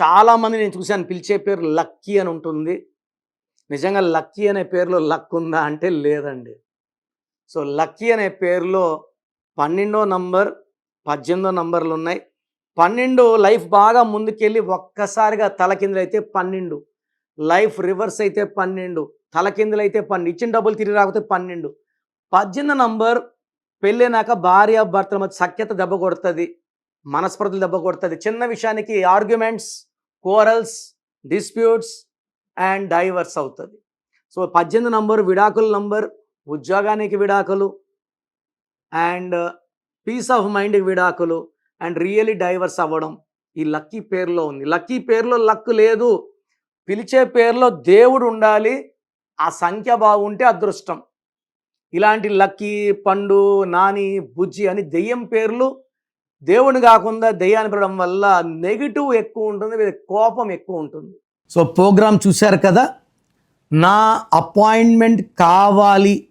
చాలామంది నేను చూశాను పిలిచే పేరు లక్కీ అని ఉంటుంది. నిజంగా లక్కీ అనే పేరులో లక్ ఉందా అంటే లేదండి. సో, లక్కీ అనే పేరులో 12వ నంబర్, 18వ నంబర్లున్నాయి. 12 లైఫ్ బాగా ముందుకెళ్ళి ఒక్కసారిగా తలకిందులైతే 12, లైఫ్ రివర్స్ అయితే 12, తలకిందులైతే 12, ఇచ్చిన డబ్బులు తిరిగి రాకపోతే 12. 18 నంబర్ పెళ్ళైనాక భార్యాభర్తల మధ్య సఖ్యత దెబ్బ కొడతది. మనస్పర్ధలు దెబ్బ కొడతది. చిన్న విషయానికి arguments, quarrels, disputes and diverse అవుతది. సో, 18 నంబర్ విడాకుల నంబర్, ఉద్యోగానికి విడాకులు అండ్ పీస్ ఆఫ్ మైండ్‌కి విడాకులు అండ్ రియల్లీ డైవర్స్ అవ్వడం ఈ లక్కీ పేరులో ఉంది. లక్కీ పేరులో లక్ లేదు. పిలిచే పేరులో దేవుడు ఉండాలి. ఆ సంఖ్య బాగుంటే అదృష్టం. ఇలాంటి లక్కీ, పండు, నాని, బుజ్జి అని దెయ్యం పేర్లు దేవుడిని కాకుండా దెయ్యాన్ని పిలవడం వల్ల నెగెటివ్ ఎక్కువ ఉంటుంది. వీళ్ళకి కోపం ఎక్కువ ఉంటుంది. సో, ప్రోగ్రామ్ చూశారు కదా. నా అపాయింట్మెంట్ కావాలి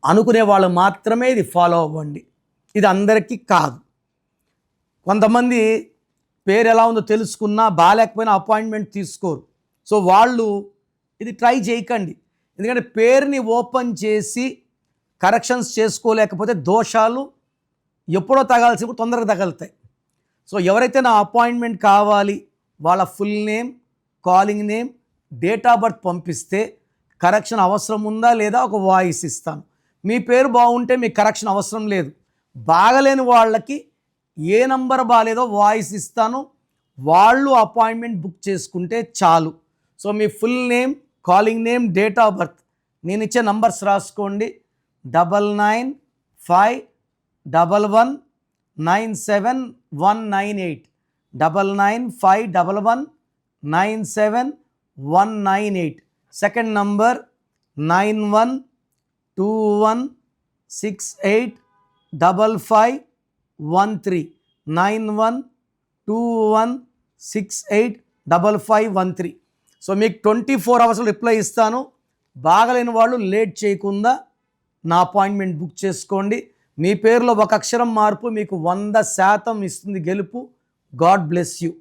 అనుకునే వాళ్ళు మాత్రమే ఇది ఫాలో అవ్వండి. ఇది అందరికీ కాదు. కొంతమంది పేరు ఎలా ఉందో తెలుసుకున్నా బాగాలేకపోయినా అపాయింట్మెంట్ తీసుకోరు. సో, వాళ్ళు ఇది ట్రై చేయకండి. ఎందుకంటే పేరుని ఓపెన్ చేసి కరెక్షన్స్ చేసుకోలేకపోతే దోషాలు ఎప్పుడో తగాల్సినప్పుడు తొందరగా తగులుతాయి. సో, ఎవరైతే నా అపాయింట్మెంట్ కావాలి వాళ్ళ full name, calling name, date of birth పంపిస్తే కరెక్షన్ అవసరం ఉందా లేదా ఒక వాయిస్ ఇస్తాను. మీ పేరు బాగుంటే మీకు కరెక్షన్ అవసరం లేదు. బాగలేని వాళ్ళకి ఏ నంబర్ బాగాలేదో వాయిస్ ఇస్తాను. వాళ్ళు అపాయింట్మెంట్ బుక్ చేసుకుంటే చాలు. So, me full name, calling name, date of birth నేను ఇచ్చే నంబర్స్ రాసుకోండి. 9951197198 9951197198. Second number 9121685513 9121685513. సో, మీకు 24 అవర్స్లో రిప్లై ఇస్తాను. బాగలేని వాళ్ళు లేట్ చేయకుండా నా అపాయింట్మెంట్ బుక్ చేసుకోండి. మీ పేరులో ఒక అక్షరం మార్పు మీకు 100% ఇస్తుంది గెలుపు. God bless you.